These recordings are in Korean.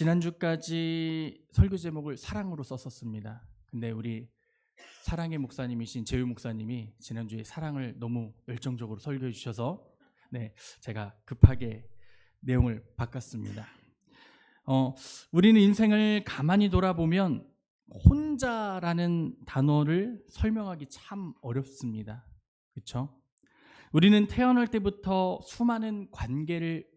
지난주까지 설교 제목을 사랑으로 썼었습니다. 근데 우리 사랑의 목사님이신 재유 목사님이 지난주에 사랑을 너무 열정적으로 설교해 주셔서 제가 급하게 내용을 바꿨습니다. 우리는 인생을 가만히 돌아보면 혼자라는 단어를 설명하기 참 어렵습니다. 그렇죠? 우리는 태어날 때부터 수많은 관계를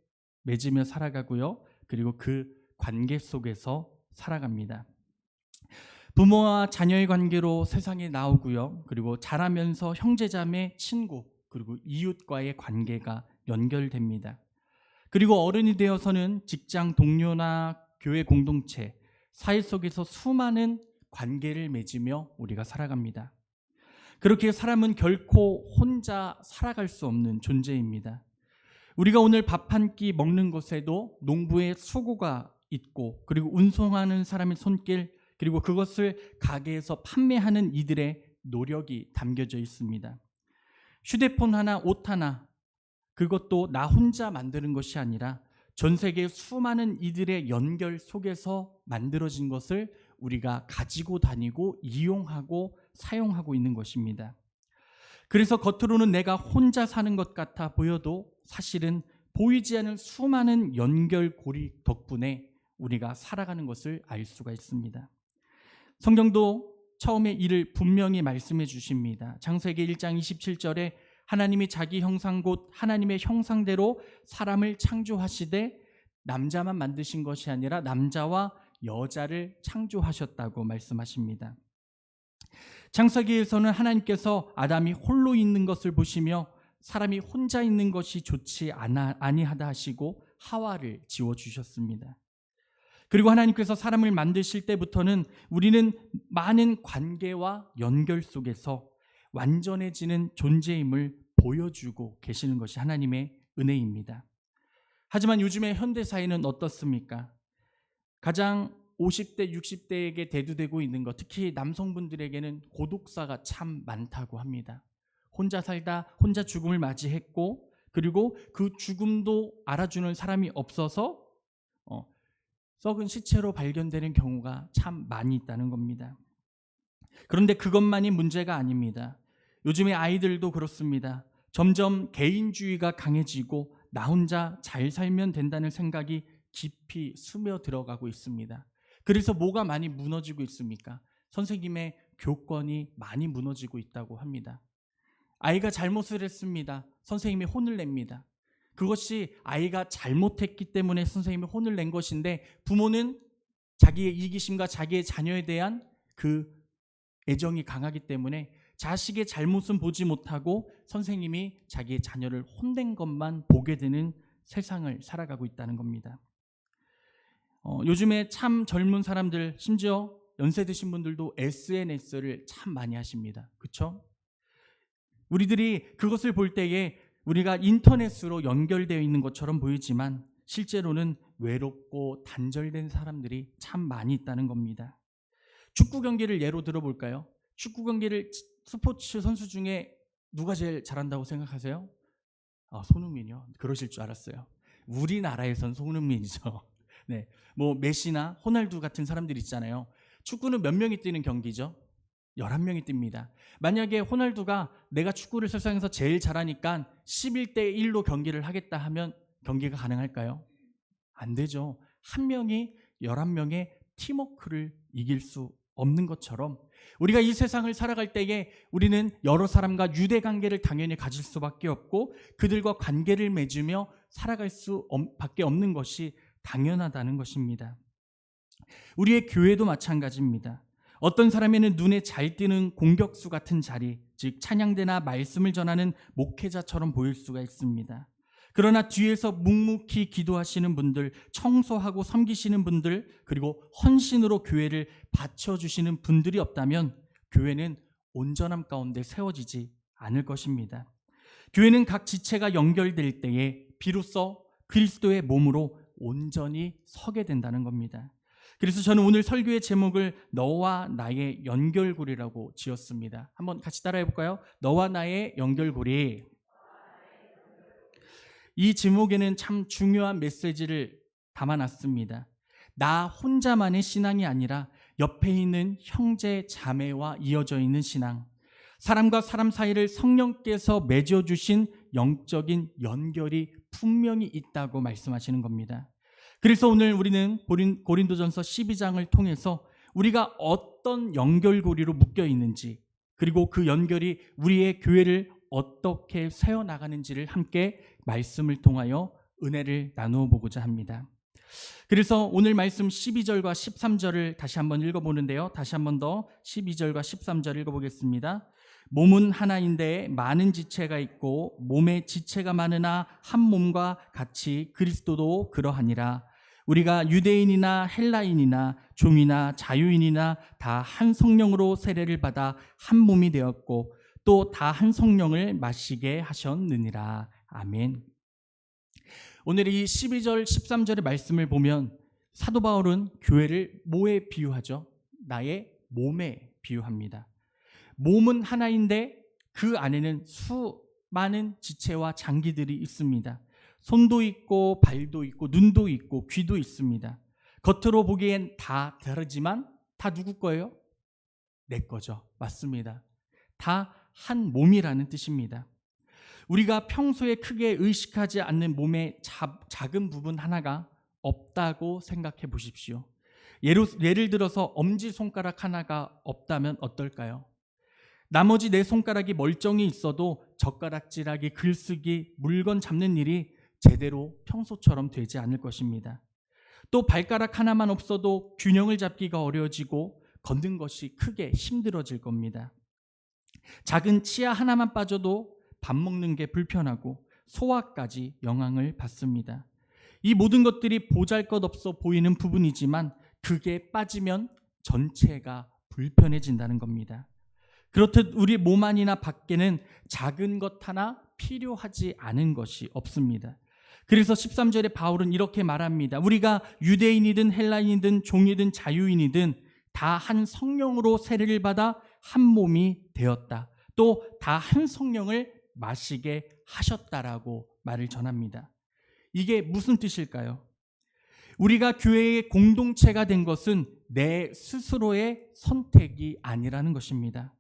맺으며 살아가고요. 그리고 그 관계 속에서 살아갑니다. 부모와 자녀의 관계로 세상에 나오고요. 그리고 자라면서 형제자매, 친구, 그리고 이웃과의 관계가 연결됩니다. 그리고 어른이 되어서는 직장 동료나 교회 공동체, 사회 속에서 수많은 관계를 맺으며 우리가 살아갑니다. 그렇게 사람은 결코 혼자 살아갈 수 없는 존재입니다. 우리가 오늘 밥 한 끼 먹는 것에도 농부의 수고가 있고, 그리고 운송하는 사람의 손길, 그리고 그것을 가게에서 판매하는 이들의 노력이 담겨져 있습니다. 휴대폰 하나, 옷 하나, 그것도 나 혼자 만드는 것이 아니라 전 세계 수많은 이들의 연결 속에서 만들어진 것을 우리가 가지고 다니고 이용하고 사용하고 있는 것입니다. 그래서 겉으로는 내가 혼자 사는 것 같아 보여도 사실은 보이지 않는 수많은 연결고리 덕분에 우리가 살아가는 것을 알 수가 있습니다. 성경도 처음에 이를 분명히 말씀해 주십니다. 창세기 1장 27절에 하나님이 자기 형상 곧 하나님의 형상대로 사람을 창조하시되 남자만 만드신 것이 아니라 남자와 여자를 창조하셨다고 말씀하십니다. 창세기에서는 하나님께서 아담이 홀로 있는 것을 보시며 사람이 혼자 있는 것이 좋지 아니하다 하시고 하와를 지어주셨습니다. 그리고 하나님께서 사람을 만드실 때부터는 우리는 많은 관계와 연결 속에서 완전해지는 존재임을 보여주고 계시는 것이 하나님의 은혜입니다. 하지만 요즘의 현대사회는 어떻습니까? 가장 50대, 60대에게 대두되고 있는 것, 특히 남성분들에게는 고독사가 참 많다고 합니다. 혼자 살다 혼자 죽음을 맞이했고, 그리고 그 죽음도 알아주는 사람이 없어서 썩은 시체로 발견되는 경우가 참 많이 있다는 겁니다. 그런데 그것만이 문제가 아닙니다. 요즘의 아이들도 그렇습니다. 점점 개인주의가 강해지고 나 혼자 잘 살면 된다는 생각이 깊이 스며들어가고 있습니다. 그래서 뭐가 많이 무너지고 있습니까? 선생님의 교권이 많이 무너지고 있다고 합니다. 아이가 잘못을 했습니다. 선생님이 혼을 냅니다. 그것이 아이가 잘못했기 때문에 선생님이 혼을 낸 것인데, 부모는 자기의 이기심과 자기의 자녀에 대한 그 애정이 강하기 때문에 자식의 잘못은 보지 못하고 선생님이 자기의 자녀를 혼낸 것만 보게 되는 세상을 살아가고 있다는 겁니다. 요즘에 참 젊은 사람들, 심지어 연세 드신 분들도 SNS를 참 많이 하십니다. 그렇죠? 우리들이 그것을 볼 때에 우리가 인터넷으로 연결되어 있는 것처럼 보이지만 실제로는 외롭고 단절된 사람들이 참 많이 있다는 겁니다. 축구 경기를 예로 들어볼까요? 축구 경기를 스포츠 선수 중에 누가 제일 잘한다고 생각하세요? 손흥민이요? 그러실 줄 알았어요. 우리나라에선 손흥민이죠. 네, 뭐 메시나 호날두 같은 사람들 있잖아요. 축구는 몇 명이 뛰는 경기죠? 11명이 뜁니다. 만약에 호날두가 내가 축구를 세상에서 제일 잘하니까 11대 1로 경기를 하겠다 하면 경기가 가능할까요? 안 되죠. 한 명이 11명의 팀워크를 이길 수 없는 것처럼 우리가 이 세상을 살아갈 때에 우리는 여러 사람과 유대관계를 당연히 가질 수밖에 없고 그들과 관계를 맺으며 살아갈 수밖에 없는 것이 당연하다는 것입니다. 우리의 교회도 마찬가지입니다. 어떤 사람에는 눈에 잘 띄는 공격수 같은 자리, 즉 찬양대나 말씀을 전하는 목회자처럼 보일 수가 있습니다. 그러나 뒤에서 묵묵히 기도하시는 분들, 청소하고 섬기시는 분들, 그리고 헌신으로 교회를 바쳐주시는 분들이 없다면 교회는 온전함 가운데 세워지지 않을 것입니다. 교회는 각 지체가 연결될 때에 비로소 그리스도의 몸으로 온전히 서게 된다는 겁니다. 그래서 저는 오늘 설교의 제목을 너와 나의 연결고리라고 지었습니다. 한번 같이 따라해 볼까요? 너와 나의 연결고리. 이 제목에는 참 중요한 메시지를 담아놨습니다. 나 혼자만의 신앙이 아니라 옆에 있는 형제 자매와 이어져 있는 신앙, 사람과 사람 사이를 성령께서 맺어주신 영적인 연결이 분명히 있다고 말씀하시는 겁니다. 그래서 오늘 우리는 고린도전서 12장을 통해서 우리가 어떤 연결고리로 묶여 있는지, 그리고 그 연결이 우리의 교회를 어떻게 세워나가는지를 함께 말씀을 통하여 은혜를 나누어 보고자 합니다. 그래서 오늘 말씀 12절과 13절을 다시 한번 읽어보는데요. 다시 한번 더 12절과 13절 읽어보겠습니다. 몸은 하나인데 많은 지체가 있고 몸에 지체가 많으나 한 몸과 같이 그리스도도 그러하니라. 우리가 유대인이나 헬라인이나 종이나 자유인이나 다 한 성령으로 세례를 받아 한 몸이 되었고 또 다 한 성령을 마시게 하셨느니라. 아멘. 오늘 이 12절 13절의 말씀을 보면 사도 바울은 교회를 뭐에 비유하죠? 나의 몸에 비유합니다. 몸은 하나인데 그 안에는 수많은 지체와 장기들이 있습니다. 손도 있고 발도 있고 눈도 있고 귀도 있습니다. 겉으로 보기엔 다 다르지만 다 누구 거예요? 내 거죠. 맞습니다. 다 한 몸이라는 뜻입니다. 우리가 평소에 크게 의식하지 않는 몸의 작은 부분 하나가 없다고 생각해 보십시오. 예를 들어서 엄지손가락 하나가 없다면 어떨까요? 나머지 네 손가락이 멀쩡히 있어도 젓가락질하기, 글쓰기, 물건 잡는 일이 제대로 평소처럼 되지 않을 것입니다. 또 발가락 하나만 없어도 균형을 잡기가 어려워지고 걷는 것이 크게 힘들어질 겁니다. 작은 치아 하나만 빠져도 밥 먹는 게 불편하고 소화까지 영향을 받습니다. 이 모든 것들이 보잘것없어 보이는 부분이지만 그게 빠지면 전체가 불편해진다는 겁니다. 그렇듯 우리 몸 안이나 밖에는 작은 것 하나 필요하지 않은 것이 없습니다. 그래서 13절에 바울은 이렇게 말합니다. 우리가 유대인이든 헬라인이든 종이든 자유인이든 다 한 성령으로 세례를 받아 한 몸이 되었다. 또 다 한 성령을 마시게 하셨다라고 말을 전합니다. 이게 무슨 뜻일까요? 우리가 교회의 공동체가 된 것은 내 스스로의 선택이 아니라는 것입니다.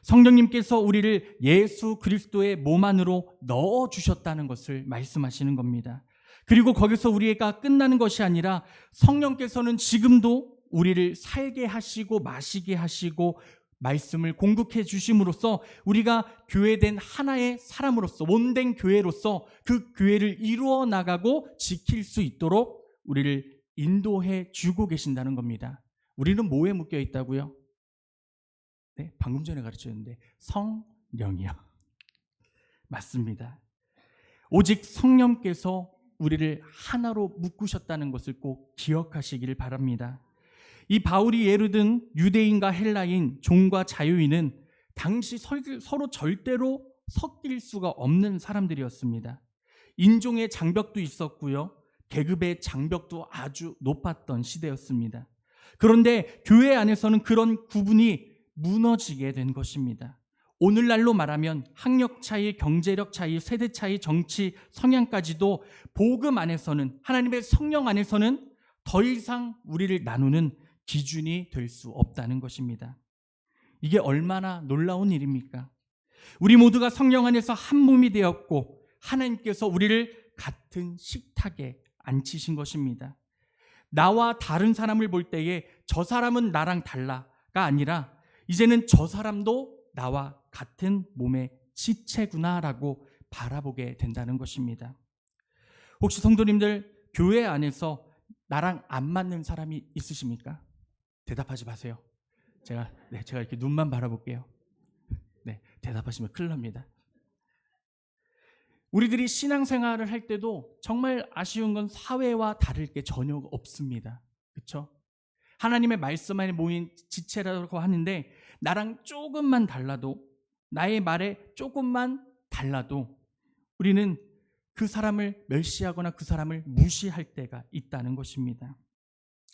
성령님께서 우리를 예수 그리스도의 몸 안으로 넣어주셨다는 것을 말씀하시는 겁니다. 그리고 거기서 우리가 끝나는 것이 아니라 성령께서는 지금도 우리를 살게 하시고 마시게 하시고 말씀을 공급해 주심으로써 우리가 교회된 하나의 사람으로서 몸된 교회로서 그 교회를 이루어 나가고 지킬 수 있도록 우리를 인도해 주고 계신다는 겁니다. 우리는 뭐에 묶여 있다고요? 네, 방금 전에 가르쳤는데 성령이요. 맞습니다. 오직 성령께서 우리를 하나로 묶으셨다는 것을 꼭 기억하시기를 바랍니다. 이 바울이 예를 든 유대인과 헬라인, 종과 자유인은 당시 서로 절대로 섞일 수가 없는 사람들이었습니다. 인종의 장벽도 있었고요. 계급의 장벽도 아주 높았던 시대였습니다. 그런데 교회 안에서는 그런 구분이 무너지게 된 것입니다. 오늘날로 말하면 학력 차이, 경제력 차이, 세대 차이, 정치, 성향까지도 복음 안에서는, 하나님의 성령 안에서는 더 이상 우리를 나누는 기준이 될 수 없다는 것입니다. 이게 얼마나 놀라운 일입니까? 우리 모두가 성령 안에서 한 몸이 되었고 하나님께서 우리를 같은 식탁에 앉히신 것입니다. 나와 다른 사람을 볼 때에 저 사람은 나랑 달라가 아니라 이제는 저 사람도 나와 같은 몸의 지체구나라고 바라보게 된다는 것입니다. 혹시 성도님들 교회 안에서 나랑 안 맞는 사람이 있으십니까? 대답하지 마세요. 제가 이렇게 눈만 바라볼게요. 네, 대답하시면 큰일 납니다. 우리들이 신앙생활을 할 때도 정말 아쉬운 건 사회와 다를 게 전혀 없습니다. 그렇죠? 하나님의 말씀 안에 모인 지체라고 하는데 나랑 조금만 달라도, 나의 말에 조금만 달라도 우리는 그 사람을 멸시하거나 그 사람을 무시할 때가 있다는 것입니다.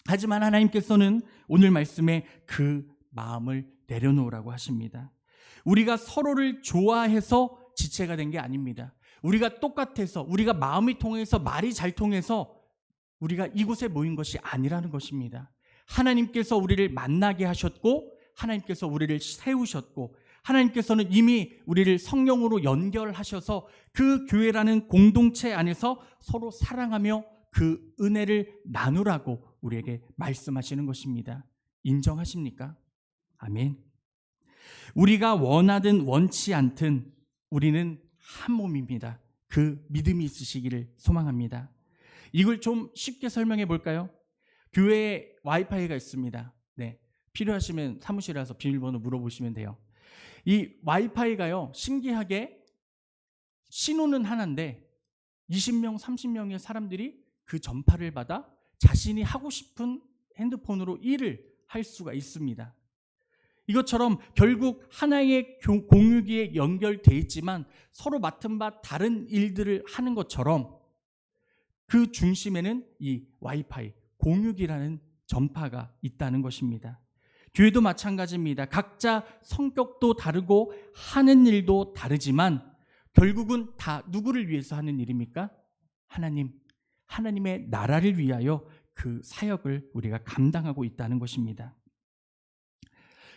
하지만 하나님께서는 오늘 말씀에 그 마음을 내려놓으라고 하십니다. 우리가 서로를 좋아해서 지체가 된 게 아닙니다. 우리가 똑같아서, 우리가 마음이 통해서, 말이 잘 통해서 우리가 이곳에 모인 것이 아니라는 것입니다. 하나님께서 우리를 만나게 하셨고 하나님께서 우리를 세우셨고 하나님께서는 이미 우리를 성령으로 연결하셔서 그 교회라는 공동체 안에서 서로 사랑하며 그 은혜를 나누라고 우리에게 말씀하시는 것입니다. 인정하십니까? 아멘. 우리가 원하든 원치 않든 우리는 한 몸입니다. 그 믿음이 있으시기를 소망합니다. 이걸 좀 쉽게 설명해 볼까요? 교회에 와이파이가 있습니다. 네, 필요하시면 사무실에 와서 비밀번호 물어보시면 돼요. 이 와이파이가요, 신기하게 신호는 하나인데 20명, 30명의 사람들이 그 전파를 받아 자신이 하고 싶은 핸드폰으로 일을 할 수가 있습니다. 이것처럼 결국 하나의 공유기에 연결돼 있지만 서로 맡은 바 다른 일들을 하는 것처럼 그 중심에는 이 와이파이, 공유기라는 전파가 있다는 것입니다. 교회도 마찬가지입니다. 각자 성격도 다르고 하는 일도 다르지만 결국은 다 누구를 위해서 하는 일입니까? 하나님, 하나님의 나라를 위하여 그 사역을 우리가 감당하고 있다는 것입니다.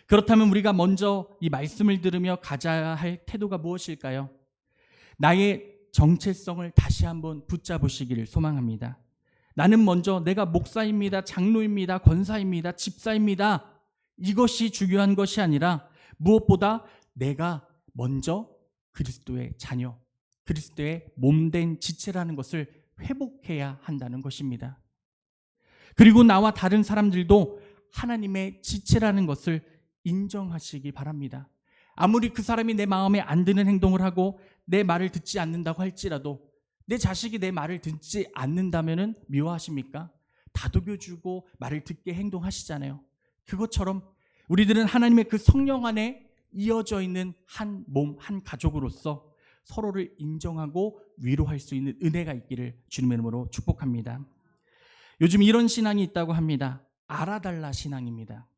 그렇다면 우리가 먼저 이 말씀을 들으며 가져야 할 태도가 무엇일까요? 나의 정체성을 다시 한번 붙잡으시기를 소망합니다. 나는 먼저 내가 목사입니다, 장로입니다, 권사입니다, 집사입니다. 이것이 중요한 것이 아니라 무엇보다 내가 먼저 그리스도의 자녀, 그리스도의 몸된 지체라는 것을 회복해야 한다는 것입니다. 그리고 나와 다른 사람들도 하나님의 지체라는 것을 인정하시기 바랍니다. 아무리 그 사람이 내 마음에 안 드는 행동을 하고 내 말을 듣지 않는다고 할지라도 내 자식이 내 말을 듣지 않는다면 미워하십니까? 다독여주고 말을 듣게 행동하시잖아요. 그것처럼 우리들은 하나님의 그 성령 안에 이어져 있는 한 몸, 한 가족으로서 서로를 인정하고 위로할 수 있는 은혜가 있기를 주님의 이름으로 축복합니다. 요즘 이런 신앙이 있다고 합니다. 알아달라 신앙입니다.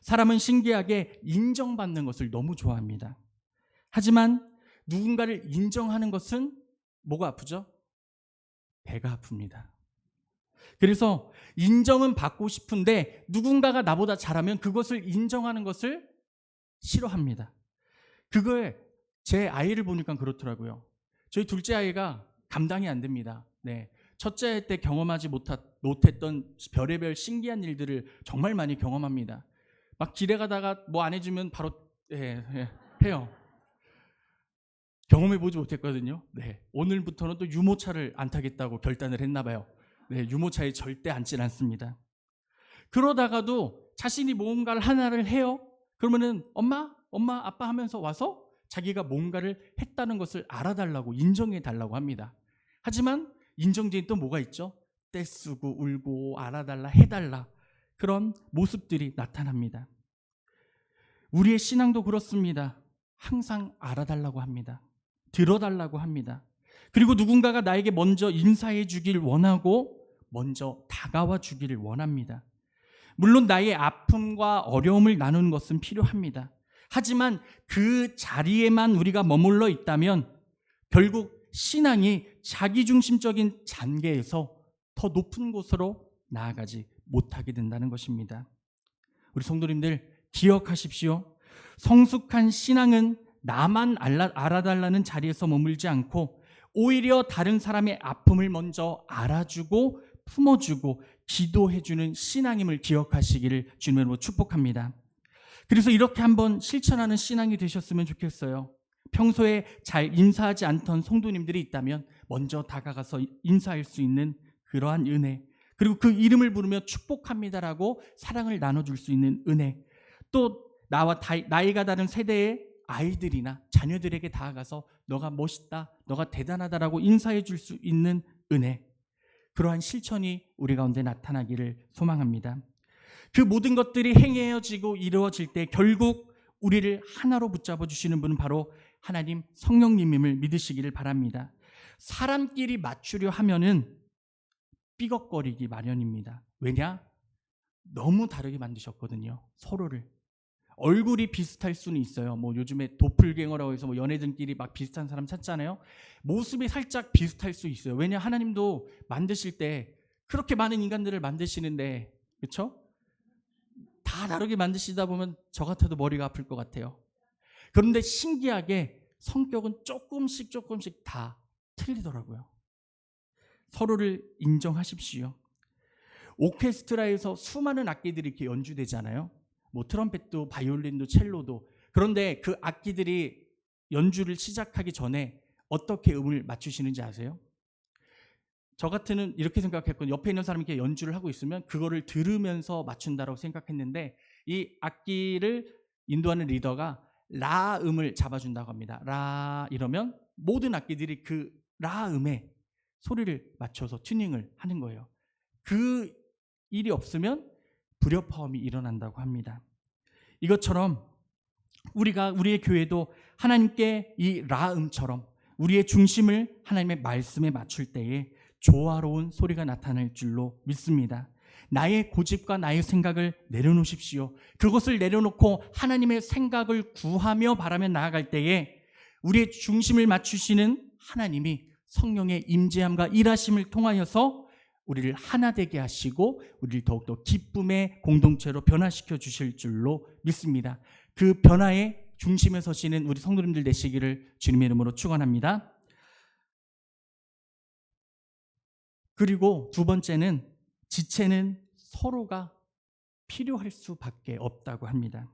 사람은 신기하게 인정받는 것을 너무 좋아합니다. 하지만 누군가를 인정하는 것은 뭐가 아프죠? 배가 아픕니다. 그래서 인정은 받고 싶은데 누군가가 나보다 잘하면 그것을 인정하는 것을 싫어합니다. 그거에 제 아이를 보니까 그렇더라고요. 저희 둘째 아이가 감당이 안 됩니다. 네. 첫째 때 경험하지 못했던 별의별 신기한 일들을 정말 많이 경험합니다. 막 길에 가다가 뭐 안 해주면 바로 해요. 경험해보지 못했거든요. 네. 오늘부터는 또 유모차를 안 타겠다고 결단을 했나 봐요. 네, 유모차에 절대 앉질 않습니다. 그러다가도 자신이 뭔가를 하나를 해요. 그러면은 엄마, 아빠 하면서 와서 자기가 뭔가를 했다는 것을 알아달라고 인정해달라고 합니다. 하지만 인정제에 또 뭐가 있죠? 떼쓰고 울고 알아달라 해달라 그런 모습들이 나타납니다. 우리의 신앙도 그렇습니다. 항상 알아달라고 합니다. 들어달라고 합니다. 그리고 누군가가 나에게 먼저 인사해 주길 원하고 먼저 다가와 주기를 원합니다. 물론 나의 아픔과 어려움을 나누는 것은 필요합니다. 하지만 그 자리에만 우리가 머물러 있다면 결국 신앙이 자기중심적인 단계에서 더 높은 곳으로 나아가지 못하게 된다는 것입니다. 우리 성도님들 기억하십시오. 성숙한 신앙은 나만 알아달라는 자리에서 머물지 않고 오히려 다른 사람의 아픔을 먼저 알아주고 품어주고 기도해주는 신앙임을 기억하시기를 주님으로 축복합니다. 그래서 이렇게 한번 실천하는 신앙이 되셨으면 좋겠어요. 평소에 잘 인사하지 않던 성도님들이 있다면 먼저 다가가서 인사할 수 있는 그러한 은혜, 그리고 그 이름을 부르며 축복합니다라고 사랑을 나눠줄 수 있는 은혜, 또 나와 나이가 다른 세대의 아이들이나 자녀들에게 다가가서 너가 멋있다, 너가 대단하다라고 인사해 줄 수 있는 은혜, 그러한 실천이 우리 가운데 나타나기를 소망합니다. 그 모든 것들이 행해지고 이루어질 때 결국 우리를 하나로 붙잡아 주시는 분은 바로 하나님 성령님임을 믿으시기를 바랍니다. 사람끼리 맞추려 하면은 삐걱거리기 마련입니다. 왜냐? 너무 다르게 만드셨거든요. 서로를. 얼굴이 비슷할 수는 있어요. 뭐 요즘에 도플갱어라고 해서 뭐 연예인들끼리 막 비슷한 사람 찾잖아요. 모습이 살짝 비슷할 수 있어요. 왜냐? 하나님도 만드실 때 그렇게 많은 인간들을 만드시는데, 그렇죠? 다 다르게 만드시다 보면 저 같아도 머리가 아플 것 같아요. 그런데 신기하게 성격은 조금씩 다 틀리더라고요. 서로를 인정하십시오. 오케스트라에서 수많은 악기들이 이렇게 연주되잖아요. 뭐 트럼펫도 바이올린도 첼로도. 그런데 그 악기들이 연주를 시작하기 전에 어떻게 음을 맞추시는지 아세요? 저 같으면 이렇게 생각했거든요. 옆에 있는 사람이 이렇게 연주를 하고 있으면 그거를 들으면서 맞춘다라고 생각했는데, 이 악기를 인도하는 리더가 라 음을 잡아준다고 합니다. 라 이러면 모든 악기들이 그 라 음에 소리를 맞춰서 튜닝을 하는 거예요. 그 일이 없으면 불협화음이 일어난다고 합니다. 이것처럼 우리의 교회도 하나님께 이 라음처럼 우리의 중심을 하나님의 말씀에 맞출 때에 조화로운 소리가 나타날 줄로 믿습니다. 나의 고집과 나의 생각을 내려놓으십시오. 그것을 내려놓고 하나님의 생각을 구하며 바라며 나아갈 때에 우리의 중심을 맞추시는 하나님이 성령의 임재함과 일하심을 통하여서 우리를 하나 되게 하시고 우리를 더욱더 기쁨의 공동체로 변화시켜 주실 줄로 믿습니다. 그 변화의 중심에 서시는 우리 성도님들 되시기를 주님의 이름으로 축원합니다. 그리고 두 번째는 지체는 서로가 필요할 수밖에 없다고 합니다.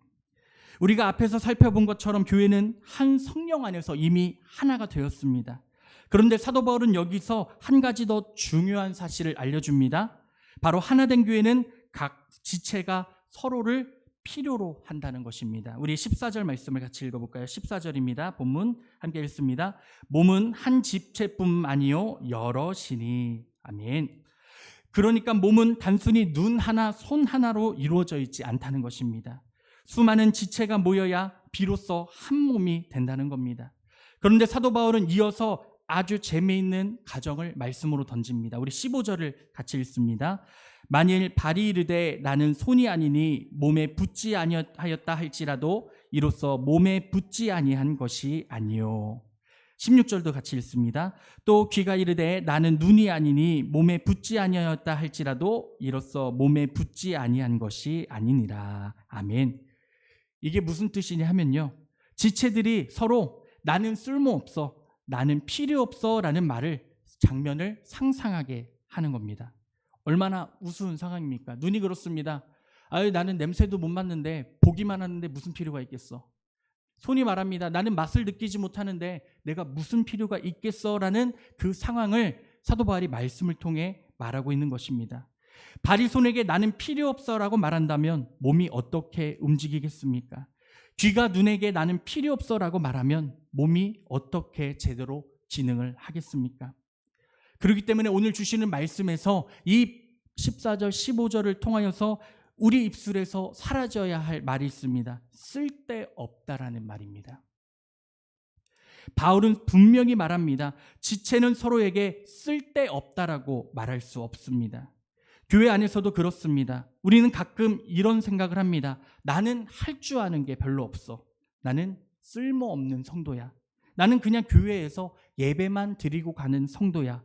우리가 앞에서 살펴본 것처럼 교회는 한 성령 안에서 이미 하나가 되었습니다. 그런데 사도 바울은 여기서 한 가지 더 중요한 사실을 알려줍니다. 바로 하나된 교회는 각 지체가 서로를 필요로 한다는 것입니다. 우리 14절 말씀을 같이 읽어볼까요? 14절입니다. 본문 함께 읽습니다. 몸은 한 지체뿐 아니요 여럿이니. 아멘. 그러니까 몸은 단순히 눈 하나, 손 하나로 이루어져 있지 않다는 것입니다. 수많은 지체가 모여야 비로소 한 몸이 된다는 겁니다. 그런데 사도 바울은 이어서 아주 재미있는 가정을 말씀으로 던집니다. 우리 15절을 같이 읽습니다. 만일 발이 이르되 나는 손이 아니니 몸에 붙지 아니하였다 할지라도 이로써 몸에 붙지 아니한 것이 아니요. 16절도 같이 읽습니다. 또 귀가 이르되 나는 눈이 아니니 몸에 붙지 아니하였다 할지라도 이로써 몸에 붙지 아니한 것이 아니니라. 아멘. 이게 무슨 뜻이냐 하면요, 지체들이 서로 나는 쓸모없어, 나는 필요 없어 라는 장면을 상상하게 하는 겁니다. 얼마나 우스운 상황입니까? 눈이 그렇습니다. 아유, 나는 냄새도 못 맡는데 보기만 하는데 무슨 필요가 있겠어. 손이 말합니다. 나는 맛을 느끼지 못하는데 내가 무슨 필요가 있겠어 라는 그 상황을 사도 바울이 말씀을 통해 말하고 있는 것입니다. 발이 손에게 나는 필요 없어 라고 말한다면 몸이 어떻게 움직이겠습니까? 귀가 눈에게 나는 필요 없어 라고 말하면 몸이 어떻게 제대로 기능을 하겠습니까? 그렇기 때문에 오늘 주시는 말씀에서 이 14절 15절을 통하여서 우리 입술에서 사라져야 할 말이 있습니다. 쓸데없다라는 말입니다. 바울은 분명히 말합니다. 지체는 서로에게 쓸데없다라고 말할 수 없습니다. 교회 안에서도 그렇습니다. 우리는 가끔 이런 생각을 합니다. 나는 할 줄 아는 게 별로 없어. 나는 쓸모없는 성도야. 나는 그냥 교회에서 예배만 드리고 가는 성도야.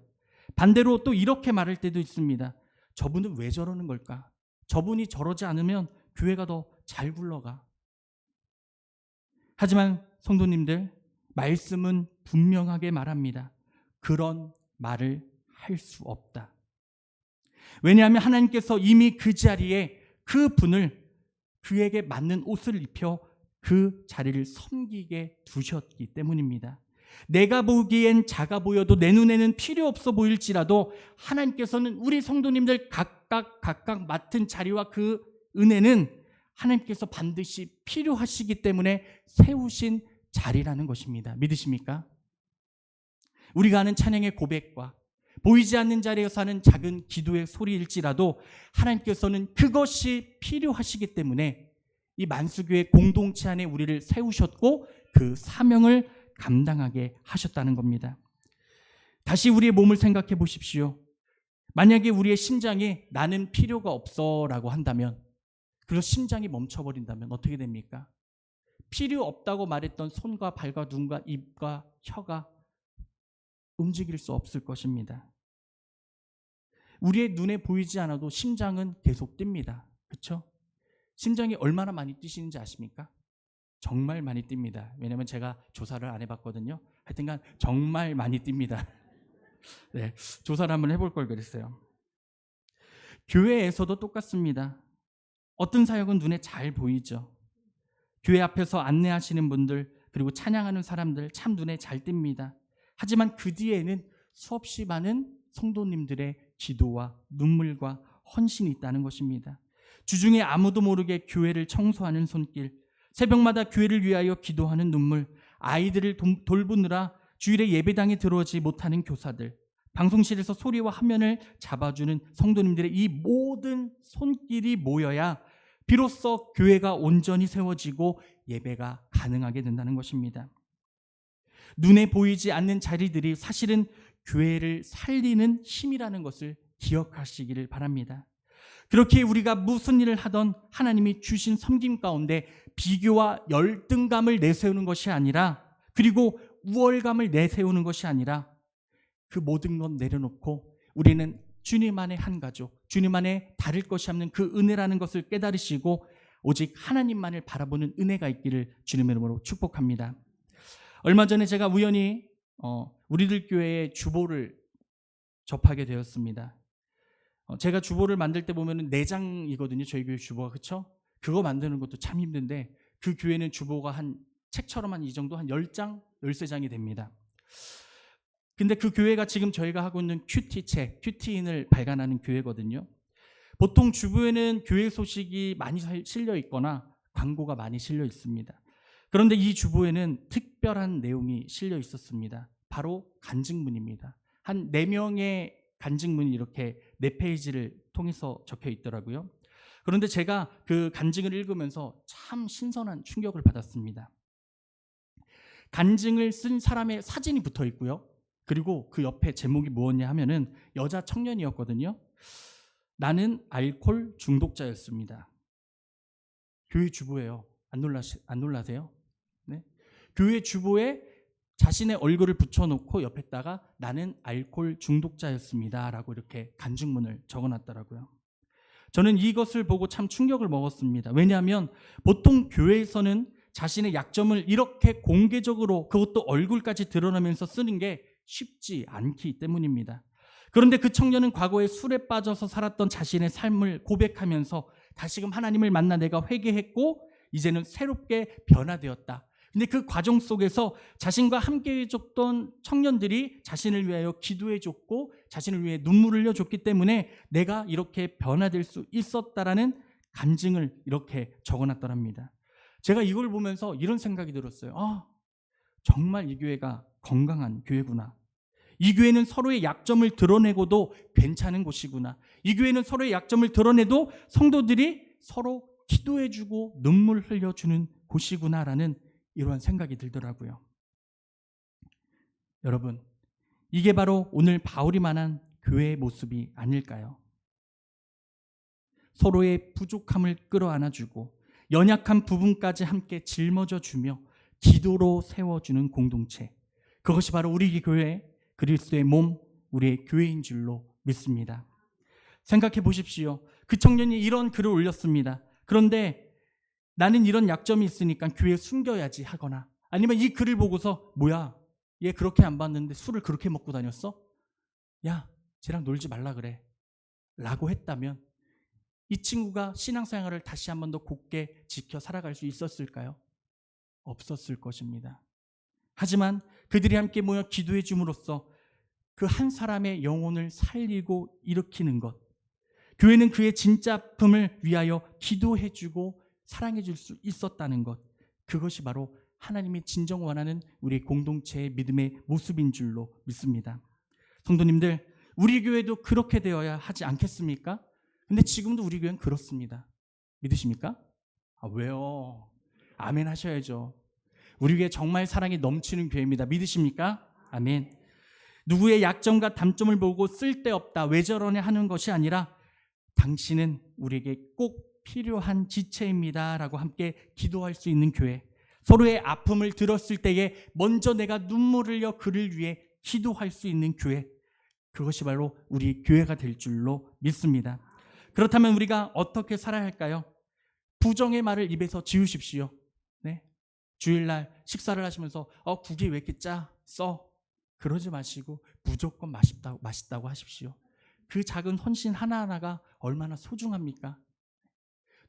반대로 또 이렇게 말할 때도 있습니다. 저분은 왜 저러는 걸까? 저분이 저러지 않으면 교회가 더 잘 굴러가. 하지만 성도님들, 말씀은 분명하게 말합니다. 그런 말을 할 수 없다. 왜냐하면 하나님께서 이미 그 자리에 그 분을 그에게 맞는 옷을 입혀 그 자리를 섬기게 두셨기 때문입니다. 내가 보기엔 작아 보여도 내 눈에는 필요 없어 보일지라도 하나님께서는 우리 성도님들 각각 맡은 자리와 그 은혜는 하나님께서 반드시 필요하시기 때문에 세우신 자리라는 것입니다. 믿으십니까? 우리가 하는 찬양의 고백과 보이지 않는 자리에서 하는 작은 기도의 소리일지라도 하나님께서는 그것이 필요하시기 때문에 이 만수교회 공동체 안에 우리를 세우셨고 그 사명을 감당하게 하셨다는 겁니다. 다시 우리의 몸을 생각해 보십시오. 만약에 우리의 심장이 나는 필요가 없어 라고 한다면, 그래서 심장이 멈춰버린다면 어떻게 됩니까? 필요 없다고 말했던 손과 발과 눈과 입과 혀가 움직일 수 없을 것입니다. 우리의 눈에 보이지 않아도 심장은 계속 뜁니다. 그렇죠? 심장이 얼마나 많이 뛰시는지 아십니까? 정말 많이 뜁니다. 왜냐하면 제가 조사를 안 해봤거든요. 하여튼간 정말 많이 뜁니다. 네, 조사를 한번 해볼 걸 그랬어요. 교회에서도 똑같습니다. 어떤 사역은 눈에 잘 보이죠. 교회 앞에서 안내하시는 분들, 그리고 찬양하는 사람들 참 눈에 잘 띕니다. 하지만 그 뒤에는 수없이 많은 성도님들의 기도와 눈물과 헌신이 있다는 것입니다. 주중에 아무도 모르게 교회를 청소하는 손길, 새벽마다 교회를 위하여 기도하는 눈물, 아이들을 돌보느라 주일에 예배당에 들어오지 못하는 교사들, 방송실에서 소리와 화면을 잡아주는 성도님들의 이 모든 손길이 모여야 비로소 교회가 온전히 세워지고 예배가 가능하게 된다는 것입니다. 눈에 보이지 않는 자리들이 사실은 교회를 살리는 힘이라는 것을 기억하시기를 바랍니다. 그렇게 우리가 무슨 일을 하던 하나님이 주신 섬김 가운데 비교와 열등감을 내세우는 것이 아니라, 그리고 우월감을 내세우는 것이 아니라, 그 모든 것 내려놓고 우리는 주님 안에 한 가족, 주님 안에 다를 것이 없는 그 은혜라는 것을 깨달으시고 오직 하나님만을 바라보는 은혜가 있기를 주님의 이름으로 축복합니다. 얼마 전에 제가 우연히 우리들 교회의 주보를 접하게 되었습니다. 제가 주보를 만들 때 보면 4장이거든요. 저희 교회 주보가. 그렇죠? 그거 만드는 것도 참 힘든데 그 교회는 주보가 한 책처럼 한 이 정도 한 10장, 13장이 됩니다. 근데 그 교회가 지금 저희가 하고 있는 큐티책, 큐티인을 발간하는 교회거든요. 보통 주보에는 교회 소식이 많이 실려 있거나 광고가 많이 실려 있습니다. 그런데 이 주보에는 특별한 내용이 실려 있었습니다. 바로 간증문입니다. 한 4명의 간증문이 이렇게 4페이지를 통해서 적혀 있더라고요. 그런데 제가 그 간증을 읽으면서 참 신선한 충격을 받았습니다. 간증을 쓴 사람의 사진이 붙어 있고요. 그리고 그 옆에 제목이 무엇냐 하면은 여자 청년이었거든요. 나는 알코올 중독자였습니다. 교회 주보예요. 안 놀라세요? 네? 교회 주보에 자신의 얼굴을 붙여놓고 옆에다가 나는 알코올 중독자였습니다 라고 이렇게 간증문을 적어놨더라고요. 저는 이것을 보고 참 충격을 먹었습니다. 왜냐하면 보통 교회에서는 자신의 약점을 이렇게 공개적으로, 그것도 얼굴까지 드러나면서 쓰는 게 쉽지 않기 때문입니다. 그런데 그 청년은 과거에 술에 빠져서 살았던 자신의 삶을 고백하면서 다시금 하나님을 만나 내가 회개했고 이제는 새롭게 변화되었다. 근데 그 과정 속에서 자신과 함께 해줬던 청년들이 자신을 위하여 기도해줬고 자신을 위해 눈물을 흘려줬기 때문에 내가 이렇게 변화될 수 있었다라는 간증을 이렇게 적어놨더랍니다. 제가 이걸 보면서 이런 생각이 들었어요. 정말 이 교회가 건강한 교회구나. 이 교회는 서로의 약점을 드러내고도 괜찮은 곳이구나. 이 교회는 서로의 약점을 드러내도 성도들이 서로 기도해주고 눈물 흘려주는 곳이구나라는 이러한 생각이 들더라고요. 여러분, 이게 바로 오늘 바울이 말한 교회의 모습이 아닐까요? 서로의 부족함을 끌어안아주고 연약한 부분까지 함께 짊어져주며 기도로 세워주는 공동체, 그것이 바로 우리 교회 그리스도의 몸, 우리의 교회인 줄로 믿습니다. 생각해 보십시오. 그 청년이 이런 글을 올렸습니다. 그런데 나는 이런 약점이 있으니까 교회에 숨겨야지 하거나, 아니면 이 글을 보고서 뭐야, 얘 그렇게 안 봤는데 술을 그렇게 먹고 다녔어? 야, 쟤랑 놀지 말라 그래 라고 했다면 이 친구가 신앙생활을 다시 한 번 더 곧게 지켜 살아갈 수 있었을까요? 없었을 것입니다. 하지만 그들이 함께 모여 기도해 줌으로써 그 한 사람의 영혼을 살리고 일으키는 것, 교회는 그의 진짜품을 위하여 기도해 주고 사랑해 줄 수 있었다는 것, 그것이 바로 하나님이 진정 원하는 우리 공동체의 믿음의 모습인 줄로 믿습니다. 성도님들, 우리 교회도 그렇게 되어야 하지 않겠습니까? 근데 지금도 우리 교회는 그렇습니다. 믿으십니까? 왜요? 아멘 하셔야죠. 우리 교회 정말 사랑이 넘치는 교회입니다. 믿으십니까? 아멘. 누구의 약점과 단점을 보고 쓸데없다, 왜 저러냐 하는 것이 아니라 당신은 우리에게 꼭 필요한 지체입니다 라고 함께 기도할 수 있는 교회, 서로의 아픔을 들었을 때에 먼저 내가 눈물을 흘려 그를 위해 기도할 수 있는 교회, 그것이 바로 우리 교회가 될 줄로 믿습니다. 그렇다면 우리가 어떻게 살아야 할까요? 부정의 말을 입에서 지우십시오. 네? 주일날 식사를 하시면서 국이 왜 이렇게 써? 그러지 마시고 무조건 맛있다고 하십시오. 그 작은 헌신 하나하나가 얼마나 소중합니까?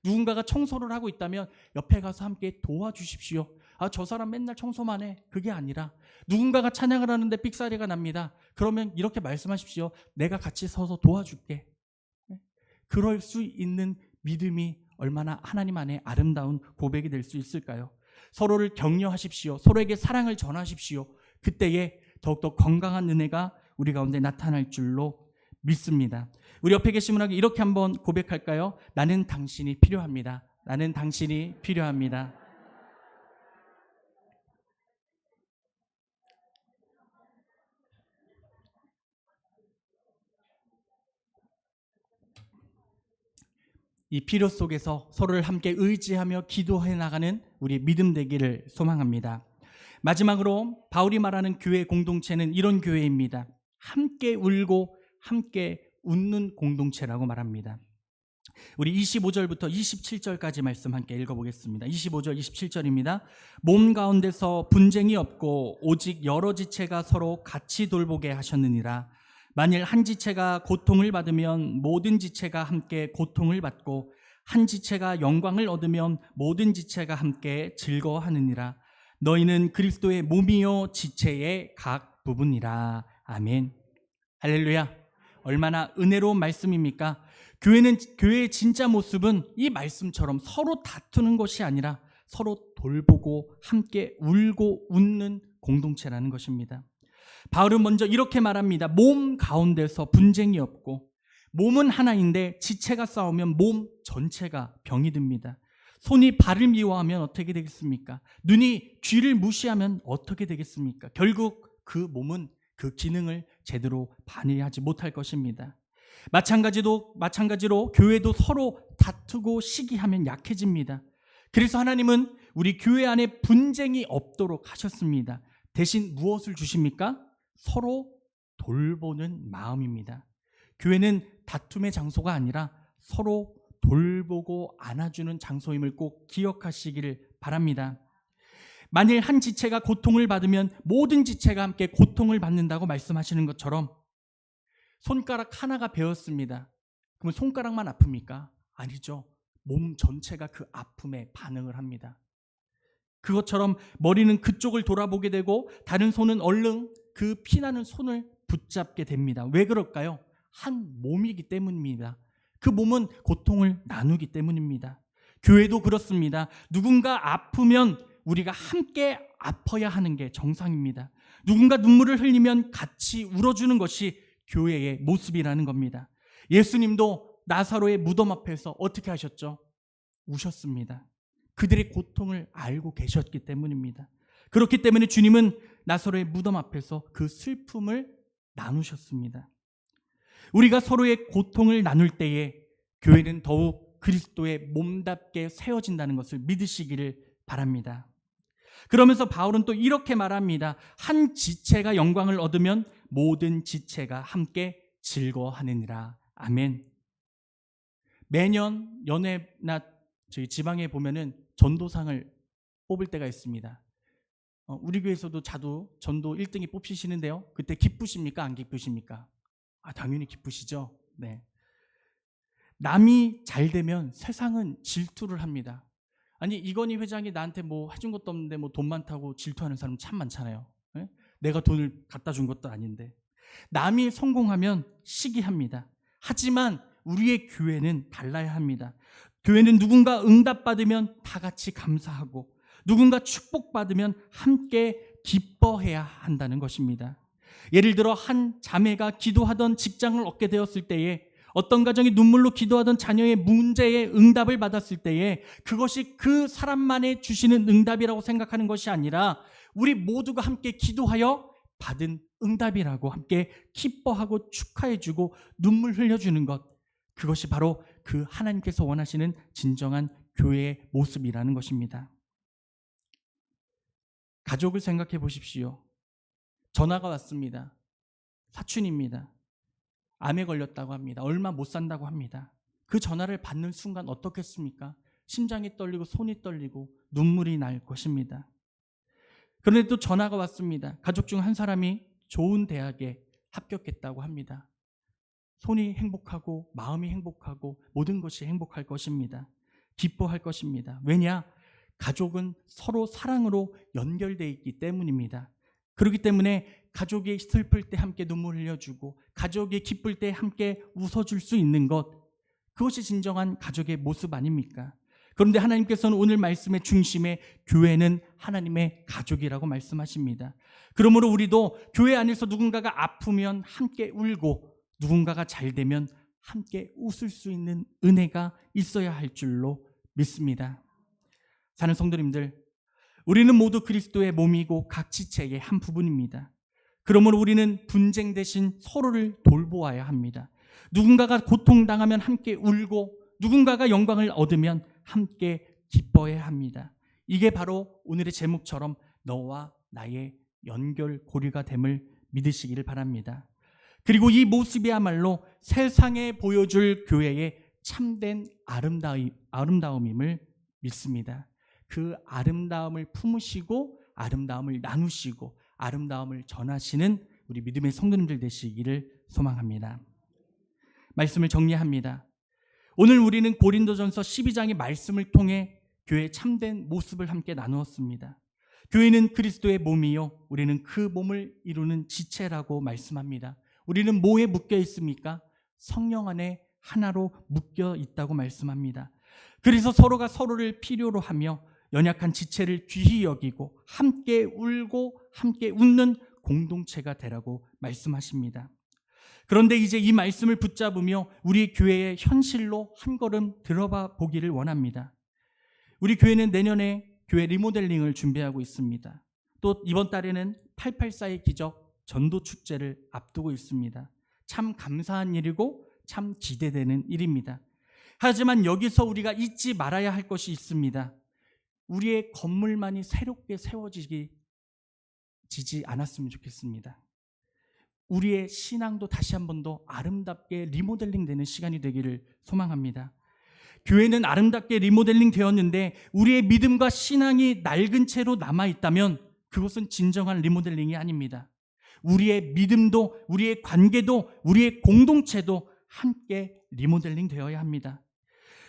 누군가가 청소를 하고 있다면 옆에 가서 함께 도와주십시오. 저 사람 맨날 청소만 해. 그게 아니라 누군가가 찬양을 하는데 삑사리가 납니다. 그러면 이렇게 말씀하십시오. 내가 같이 서서 도와줄게. 그럴 수 있는 믿음이 얼마나 하나님 안에 아름다운 고백이 될 수 있을까요? 서로를 격려하십시오. 서로에게 사랑을 전하십시오. 그때에 더욱더 건강한 은혜가 우리 가운데 나타날 줄로 믿습니다. 우리 옆에 계신 분에게 이렇게 한번 고백할까요? 나는 당신이 필요합니다. 나는 당신이 필요합니다. 이 필요 속에서 서로를 함께 의지하며 기도해 나가는 우리 믿음 되기를 소망합니다. 마지막으로 바울이 말하는 교회 공동체는 이런 교회입니다. 함께 울고 함께 웃는 공동체라고 말합니다. 우리 25절부터 27절까지 말씀 함께 읽어보겠습니다. 25절 27절입니다. 몸 가운데서 분쟁이 없고 오직 여러 지체가 서로 같이 돌보게 하셨느니라. 만일 한 지체가 고통을 받으면 모든 지체가 함께 고통을 받고 한 지체가 영광을 얻으면 모든 지체가 함께 즐거워하느니라. 너희는 그리스도의 몸이요 지체의 각 부분이라. 아멘. 할렐루야. 얼마나 은혜로운 말씀입니까? 교회의 진짜 모습은 이 말씀처럼 서로 다투는 것이 아니라 서로 돌보고 함께 울고 웃는 공동체라는 것입니다. 바울은 먼저 이렇게 말합니다. 몸 가운데서 분쟁이 없고, 몸은 하나인데 지체가 싸우면 몸 전체가 병이 듭니다. 손이 발을 미워하면 어떻게 되겠습니까? 눈이 귀를 무시하면 어떻게 되겠습니까? 결국 그 몸은 그 기능을 제대로 발휘하지 못할 것입니다. 마찬가지로 교회도 서로 다투고 시기하면 약해집니다. 그래서 하나님은 우리 교회 안에 분쟁이 없도록 하셨습니다. 대신 무엇을 주십니까? 서로 돌보는 마음입니다. 교회는 다툼의 장소가 아니라 서로 돌보고 안아주는 장소임을 꼭 기억하시기를 바랍니다. 만일 한 지체가 고통을 받으면 모든 지체가 함께 고통을 받는다고 말씀하시는 것처럼 손가락 하나가 베었습니다. 그러면 손가락만 아픕니까? 아니죠. 몸 전체가 그 아픔에 반응을 합니다. 그것처럼 머리는 그쪽을 돌아보게 되고 다른 손은 얼른 그 피나는 손을 붙잡게 됩니다. 왜 그럴까요? 한 몸이기 때문입니다. 그 몸은 고통을 나누기 때문입니다. 교회도 그렇습니다. 누군가 아프면 우리가 함께 아파야 하는 게 정상입니다. 누군가 눈물을 흘리면 같이 울어주는 것이 교회의 모습이라는 겁니다. 예수님도 나사로의 무덤 앞에서 어떻게 하셨죠? 우셨습니다. 그들의 고통을 알고 계셨기 때문입니다. 그렇기 때문에 주님은 나사로의 무덤 앞에서 그 슬픔을 나누셨습니다. 우리가 서로의 고통을 나눌 때에 교회는 더욱 그리스도의 몸답게 세워진다는 것을 믿으시기를 바랍니다. 그러면서 바울은 또 이렇게 말합니다. 한 지체가 영광을 얻으면 모든 지체가 함께 즐거워하느니라. 아멘. 매년 연회나 저희 지방에 보면은 전도상을 뽑을 때가 있습니다. 우리 교회에서도 자주 전도 1등이 뽑히시는데요. 그때 기쁘십니까? 안 기쁘십니까? 당연히 기쁘시죠. 네. 남이 잘 되면 세상은 질투를 합니다. 아니 이건희 회장이 나한테 뭐 해준 것도 없는데 뭐 돈 많다고 질투하는 사람 참 많잖아요. 네? 내가 돈을 갖다 준 것도 아닌데. 남이 성공하면 시기합니다. 하지만 우리의 교회는 달라야 합니다. 교회는 누군가 응답받으면 다 같이 감사하고 누군가 축복받으면 함께 기뻐해야 한다는 것입니다. 예를 들어 한 자매가 기도하던 직장을 얻게 되었을 때에 어떤 가정이 눈물로 기도하던 자녀의 문제에 응답을 받았을 때에 그것이 그 사람만이 주시는 응답이라고 생각하는 것이 아니라 우리 모두가 함께 기도하여 받은 응답이라고 함께 기뻐하고 축하해주고 눈물 흘려주는 것, 그것이 바로 그 하나님께서 원하시는 진정한 교회의 모습이라는 것입니다. 가족을 생각해 보십시오. 전화가 왔습니다. 사춘입니다. 암에 걸렸다고 합니다. 얼마 못 산다고 합니다. 그 전화를 받는 순간 어떻겠습니까? 심장이 떨리고 손이 떨리고 눈물이 날 것입니다. 그런데 또 전화가 왔습니다. 가족 중 한 사람이 좋은 대학에 합격했다고 합니다. 손이 행복하고 마음이 행복하고 모든 것이 행복할 것입니다. 기뻐할 것입니다. 왜냐? 가족은 서로 사랑으로 연결되어 있기 때문입니다. 그렇기 때문에 가족이 슬플 때 함께 눈물 흘려주고 가족이 기쁠 때 함께 웃어줄 수 있는 것, 그것이 진정한 가족의 모습 아닙니까? 그런데 하나님께서는 오늘 말씀의 중심에 교회는 하나님의 가족이라고 말씀하십니다. 그러므로 우리도 교회 안에서 누군가가 아프면 함께 울고 누군가가 잘 되면 함께 웃을 수 있는 은혜가 있어야 할 줄로 믿습니다. 사는 성도님들, 우리는 모두 그리스도의 몸이고 각 지체의 한 부분입니다. 그러므로 우리는 분쟁 대신 서로를 돌보아야 합니다. 누군가가 고통당하면 함께 울고 누군가가 영광을 얻으면 함께 기뻐해야 합니다. 이게 바로 오늘의 제목처럼 너와 나의 연결고리가 됨을 믿으시기를 바랍니다. 그리고 이 모습이야말로 세상에 보여줄 교회의 참된 아름다움임을 믿습니다. 그 아름다움을 품으시고 아름다움을 나누시고 아름다움을 전하시는 우리 믿음의 성도님들 되시기를 소망합니다. 말씀을 정리합니다. 오늘 우리는 고린도전서 12장의 말씀을 통해 교회의 참된 모습을 함께 나누었습니다. 교회는 그리스도의 몸이요 우리는 그 몸을 이루는 지체라고 말씀합니다. 우리는 뭐에 묶여 있습니까? 성령 안에 하나로 묶여 있다고 말씀합니다. 그래서 서로가 서로를 필요로 하며 연약한 지체를 귀히 여기고 함께 울고 함께 웃는 공동체가 되라고 말씀하십니다. 그런데 이제 이 말씀을 붙잡으며 우리 교회의 현실로 한 걸음 들어봐 보기를 원합니다. 우리 교회는 내년에 교회 리모델링을 준비하고 있습니다. 또 이번 달에는 884의 기적 전도 축제를 앞두고 있습니다. 참 감사한 일이고 참 기대되는 일입니다. 하지만 여기서 우리가 잊지 말아야 할 것이 있습니다. 우리의 건물만이 새롭게 세워지지 않았으면 좋겠습니다. 우리의 신앙도 다시 한 번 더 아름답게 리모델링 되는 시간이 되기를 소망합니다. 교회는 아름답게 리모델링 되었는데 우리의 믿음과 신앙이 낡은 채로 남아있다면 그것은 진정한 리모델링이 아닙니다. 우리의 믿음도 우리의 관계도 우리의 공동체도 함께 리모델링 되어야 합니다.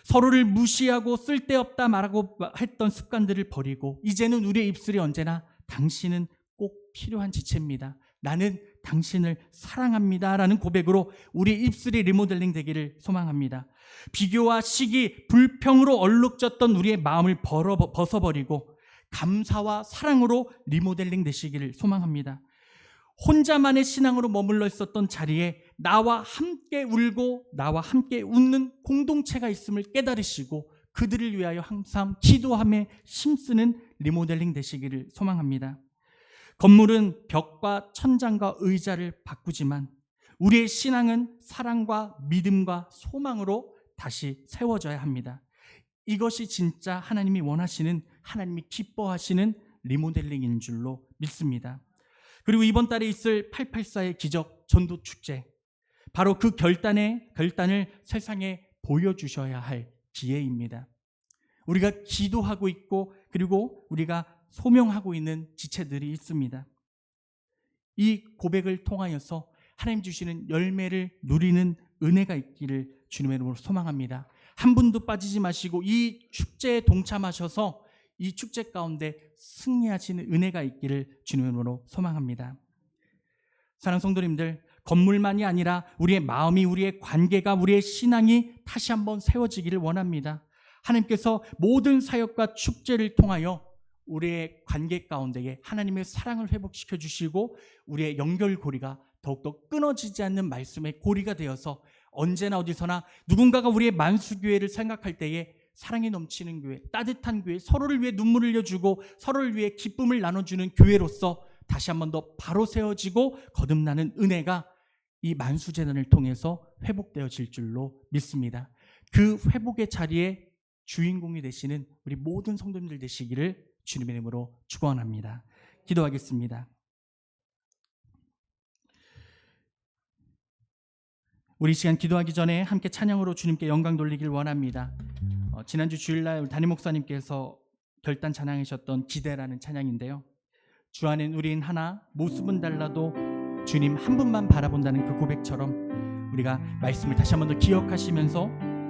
서로를 무시하고 쓸데없다 말하고 했던 습관들을 버리고 이제는 우리의 입술이 언제나 당신은 꼭 필요한 지체입니다. 나는 당신을 사랑합니다 라는 고백으로 우리 입술이 리모델링 되기를 소망합니다. 비교와 시기, 불평으로 얼룩졌던 우리의 마음을 벗어버리고 감사와 사랑으로 리모델링 되시기를 소망합니다. 혼자만의 신앙으로 머물러 있었던 자리에 나와 함께 울고 나와 함께 웃는 공동체가 있음을 깨달으시고 그들을 위하여 항상 기도하며 힘쓰는 리모델링 되시기를 소망합니다. 건물은 벽과 천장과 의자를 바꾸지만 우리의 신앙은 사랑과 믿음과 소망으로 다시 세워져야 합니다. 이것이 진짜 하나님이 원하시는, 하나님이 기뻐하시는 리모델링인 줄로 믿습니다. 그리고 이번 달에 있을 884의 기적 전도 축제, 바로 그 결단을 세상에 보여주셔야 할 기회입니다. 우리가 기도하고 있고 그리고 우리가 소명하고 있는 지체들이 있습니다. 이 고백을 통하여서 하나님 주시는 열매를 누리는 은혜가 있기를 주님의 이름으로 소망합니다. 한 분도 빠지지 마시고 이 축제에 동참하셔서 이 축제 가운데 승리하시는 은혜가 있기를 주님의 이름으로 소망합니다. 사랑하는 성도님들, 건물만이 아니라 우리의 마음이, 우리의 관계가, 우리의 신앙이 다시 한번 세워지기를 원합니다. 하나님께서 모든 사역과 축제를 통하여 우리의 관계 가운데에 하나님의 사랑을 회복시켜 주시고 우리의 연결고리가 더욱더 끊어지지 않는 말씀의 고리가 되어서 언제나 어디서나 누군가가 우리의 만수교회를 생각할 때에 사랑이 넘치는 교회, 따뜻한 교회, 서로를 위해 눈물을 흘려주고 서로를 위해 기쁨을 나눠주는 교회로서 다시 한 번 더 바로 세워지고 거듭나는 은혜가 이 만수제단을 통해서 회복되어질 줄로 믿습니다. 그 회복의 자리에 주인공이 되시는 우리 모든 성도님들 되시기를 주님의 이름으로 축원합니다. 기도하겠습니다. 우리 시간 기도하기 전에 함께 찬양으로 주님께 영광 돌리길 원합니다. 지난주 주일날 담임 목사님께서 결단 찬양하셨던 기대라는 찬양인데요. 주 안엔 우린 하나, 모습은 달라도 주님 한 분만 바라본다는 그 고백처럼 우리가 말씀을 다시 한 번 더 기억하시면서